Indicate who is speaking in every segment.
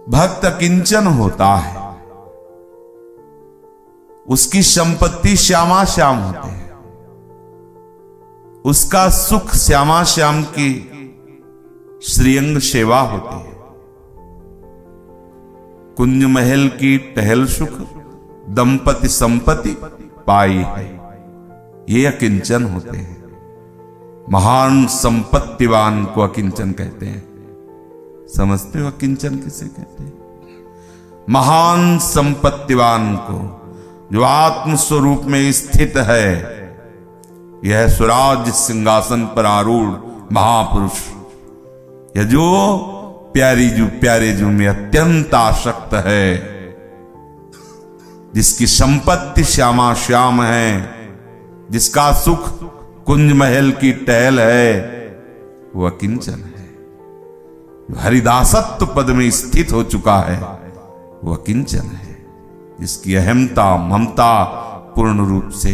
Speaker 1: भक्त अकिंचन होता है, उसकी संपत्ति श्यामा श्याम होते हैं, उसका सुख श्यामा श्याम की श्रीअंग सेवा होती है। कुंज महल की टहल सुख दंपति संपत्ति पाई है, ये अकिंचन होते हैं। महान संपत्तिवान को अकिंचन कहते हैं। समझते हो अकिंचन किसे कहते हैं? महान संपत्तिवान को, जो आत्म स्वरूप में स्थित है, यह स्वराज सिंहासन पर आरूढ़ महापुरुष, यह जो प्यारे जू में अत्यंत आसक्त है, जिसकी संपत्ति श्यामा श्याम है, जिसका सुख कुंज महल की टहल है, वो अकिंचन है। जो हरिदासत्व पद में स्थित हो चुका है, वो अकिंचन है। जिसकी अहमता ममता पूर्ण रूप से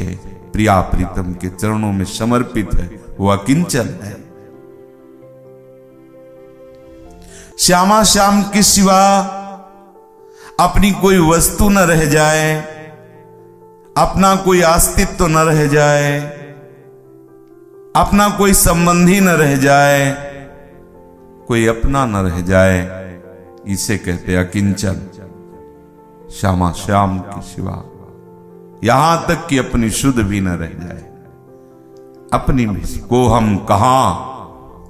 Speaker 1: प्रिया प्रीतम के चरणों में समर्पित है, वो अकिंचन है। श्यामा श्याम के सिवा अपनी कोई वस्तु न रह जाए, अपना कोई अस्तित्व न रह जाए, अपना कोई संबंधी न रह जाए, कोई अपना न रह जाए, इसे कहते अकिंचन। श्यामा श्याम के सिवा यहां तक कि अपनी शुद्ध भी न रह जाए, अपनी भी को हम कहां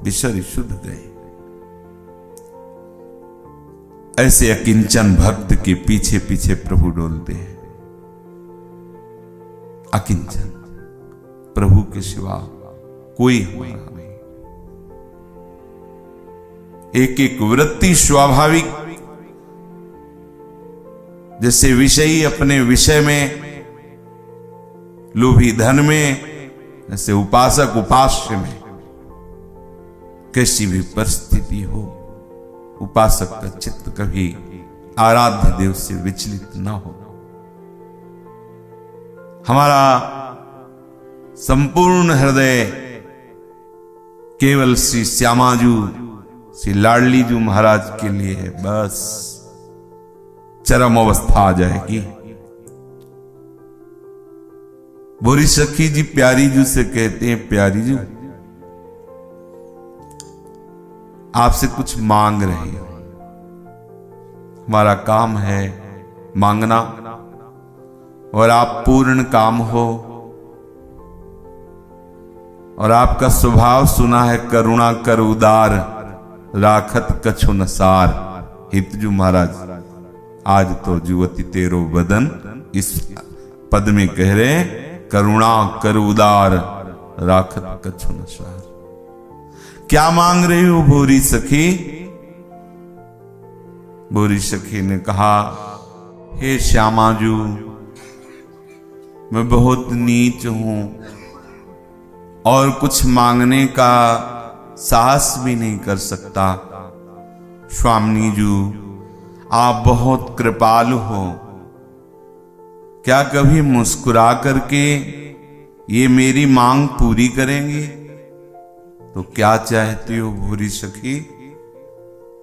Speaker 1: बिसरी शुद्ध गए। ऐसे अकिंचन भक्त के पीछे पीछे प्रभु डोलते हैं। अकिंचन, प्रभु के सिवा कोई हमारा नहीं। एक एक वृत्ति स्वाभाविक, जैसे विषयी अपने विषय में, लोभी धन में, ऐसे उपासक उपास्य में। कैसी भी परिस्थिति हो, उपासक का चित्त कभी आराध्य देव से विचलित न हो। हमारा संपूर्ण हृदय केवल श्री श्यामाजू, श्री लाडली जू महाराज के लिए है। बस चरम अवस्था आ जाएगी। बोरी सखी जी प्यारी जू से कहते हैं, प्यारी जू आपसे कुछ मांग रही हो। हमारा काम है मांगना, और आप पूर्ण काम हो, और आपका स्वभाव सुना है करुणा कर उदार, राखत कछु नसार। हितजू महाराज आज तो जुवती तेरो बदन, इस पद में कह रहे हैं करुणा कर उदार, राखत कछु नसार। क्या मांग रही हो भोरी सखी? भोरी सखी ने कहा, हे श्यामाजू, मैं बहुत नीच हूं और कुछ मांगने का साहस भी नहीं कर सकता। स्वामी जू, आप बहुत कृपालु हो, क्या कभी मुस्कुरा करके ये मेरी मांग पूरी करेंगे? तो क्या चाहती हो भूरी सखी?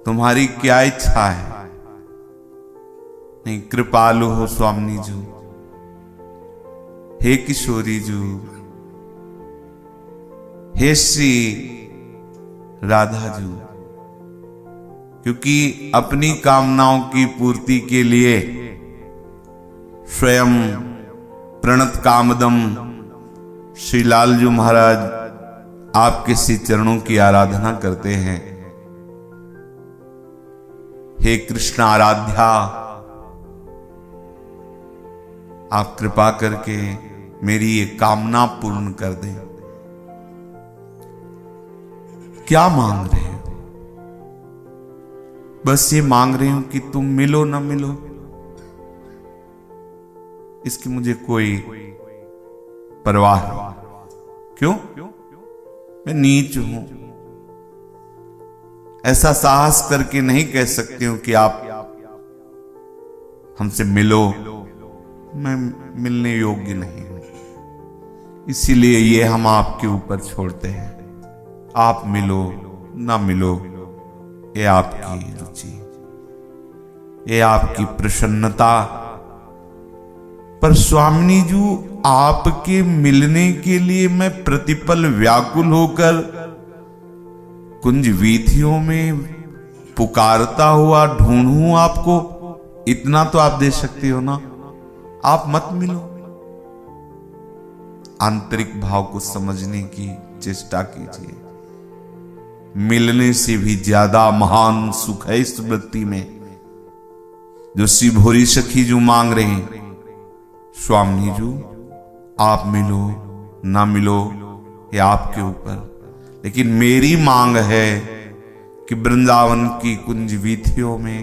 Speaker 1: तुम्हारी क्या इच्छा है? नहीं, कृपालु हो स्वामी जू, हे किशोरी जू, हे श्री राधा जू, क्योंकि अपनी कामनाओं की पूर्ति के लिए स्वयं प्रणत कामदम श्री लालजू महाराज आपके श्री चरणों की आराधना करते हैं। हे कृष्ण आराध्या, आप कृपा करके मेरी ये कामना पूर्ण कर दें। क्या मांग रहे हो? बस ये मांग रही हूं कि तुम मिलो ना मिलो, इसकी मुझे कोई परवाह नहीं। क्यों? मैं नीच हूं, ऐसा साहस करके नहीं कह सकती हूं कि आप हमसे मिलो। मैं मिलने योग्य नहीं हूं, इसीलिए ये हम आपके ऊपर छोड़ते हैं। आप मिलो ना मिलो, ये आपकी रुचि। ये आपकी प्रसन्नता। पर स्वामिनी जी, आपके मिलने के लिए मैं प्रतिपल व्याकुल होकर कुंज वीथियों में पुकारता हुआ ढूंढूं आपको, इतना तो आप दे सकते हो ना। आप मत मिलो। आंतरिक भाव को समझने की चेष्टा कीजिए। मिलने से भी ज्यादा महान सुख है इस वृत्ति में, जो श्री भोरी सखी जो मांग रहे हैं। स्वामी जी, आप मिलो ना मिलो ये आपके ऊपर, लेकिन मेरी मांग है कि वृंदावन की कुंज वीथियों में,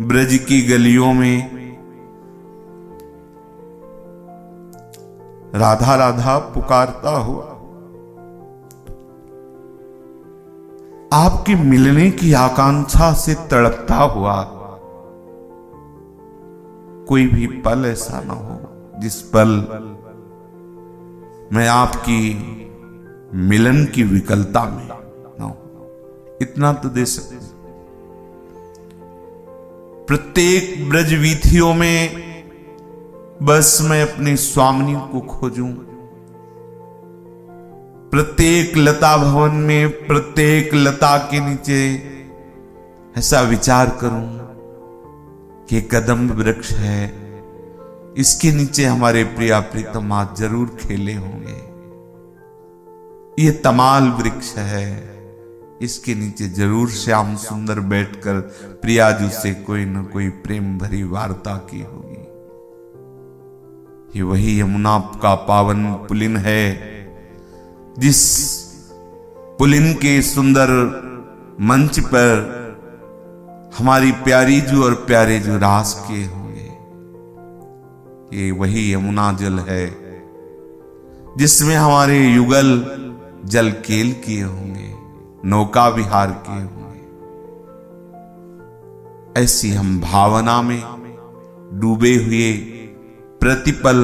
Speaker 1: ब्रज की गलियों में राधा राधा पुकारता हुआ आपके मिलने की आकांक्षा से तड़पता हुआ कोई भी पल ऐसा ना हो जिस पल मैं आपकी मिलन की विकलता में ना हो। इतना तो दे सकते। प्रत्येक ब्रज वीथियों में बस मैं अपनी स्वामिनी को खोजूं। प्रत्येक लता भवन में, प्रत्येक लता के नीचे ऐसा विचार करूं कि कदम्ब वृक्ष है, इसके नीचे हमारे प्रिया प्रीतम आज जरूर खेले होंगे। ये तमाल वृक्ष है, इसके नीचे जरूर श्याम सुंदर बैठकर प्रियाजू से कोई न कोई प्रेम भरी वार्ता की होगी। ये वही यमुना का पावन पुलिन है, जिस पुलिन के सुंदर मंच पर हमारी प्यारी जू और प्यारे जू रास किए होंगे। ये वही यमुना जल है जिसमें हमारे युगल जल केल किए होंगे, नौका विहार किए होंगे। ऐसी हम भावना में डूबे हुए प्रतिपल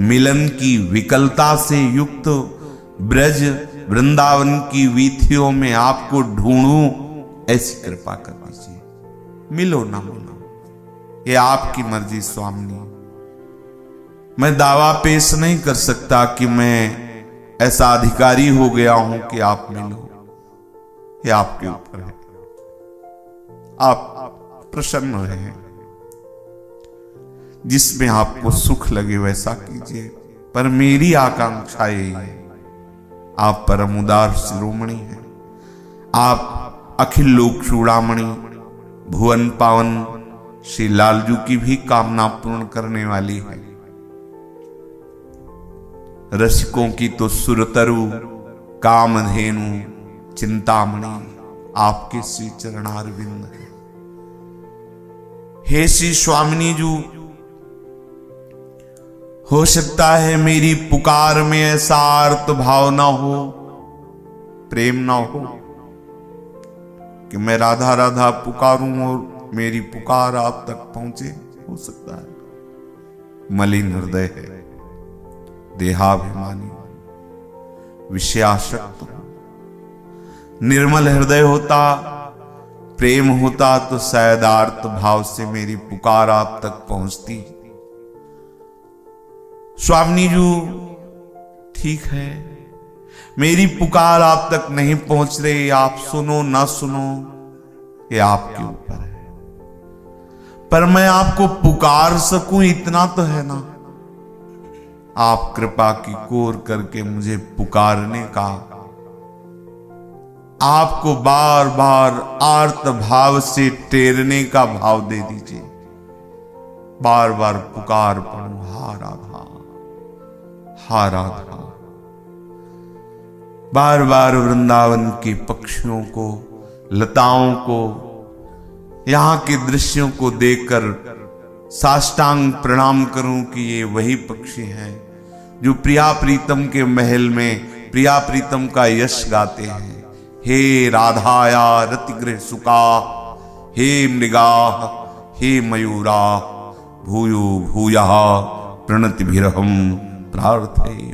Speaker 1: मिलन की विकलता से युक्त ब्रज वृंदावन की वीथियों में आपको ढूंढूं, ऐसी कृपा कर दीजिए। मिलो ना मिलो ये आपकी मर्जी स्वामी। मैं दावा पेश नहीं कर सकता कि मैं ऐसा अधिकारी हो गया हूं कि आप मिलो। ये आपके ऊपर है, आप प्रसन्न रहे, जिसमें आपको सुख लगे वैसा कीजिए। पर मेरी आकांक्षा यही है, आप परम उदार शिरोमणि हैं, आप अखिल लोक चूड़ामणि, भुवन पावन श्री लालजू की भी कामना पूर्ण करने वाली है। रसिकों की तो सुरतरु कामधेनु चिंतामणि आपके श्री चरणारविंद है। हे श्री स्वामिनी जू, हो सकता है मेरी पुकार में ऐसा आर्त भाव ना हो, प्रेम ना हो कि मैं राधा राधा पुकारूं और मेरी पुकार आप तक पहुंचे। हो सकता है मलिन हृदय है, देहाभिमानी, विषयासक्त। निर्मल हृदय होता, प्रेम होता तो शायद आर्त भाव से मेरी पुकार आप तक पहुंचती। स्वामिनी जी, ठीक है, मेरी पुकार आप तक नहीं पहुंच रही, आप सुनो ना सुनो ये आपके ऊपर है। पर मैं आपको पुकार सकूं इतना तो है ना। आप कृपा की कोर करके मुझे पुकारने का, आपको बार बार आर्त भाव से टेरने का भाव दे दीजिए। बार बार पुकार पड़ू, हा राधा हा राधा। बार बार वृंदावन के पक्षियों को, लताओं को, यहां के दृश्यों को देखकर साष्टांग प्रणाम करूं कि ये वही पक्षी हैं जो प्रिया प्रीतम के महल में प्रिया प्रीतम का यश गाते हैं। हे राधाया रतिगृह सुका, हे मृगा, हे मयूरा, भूयो भूया प्रणतिभिरहम प्रार्थये।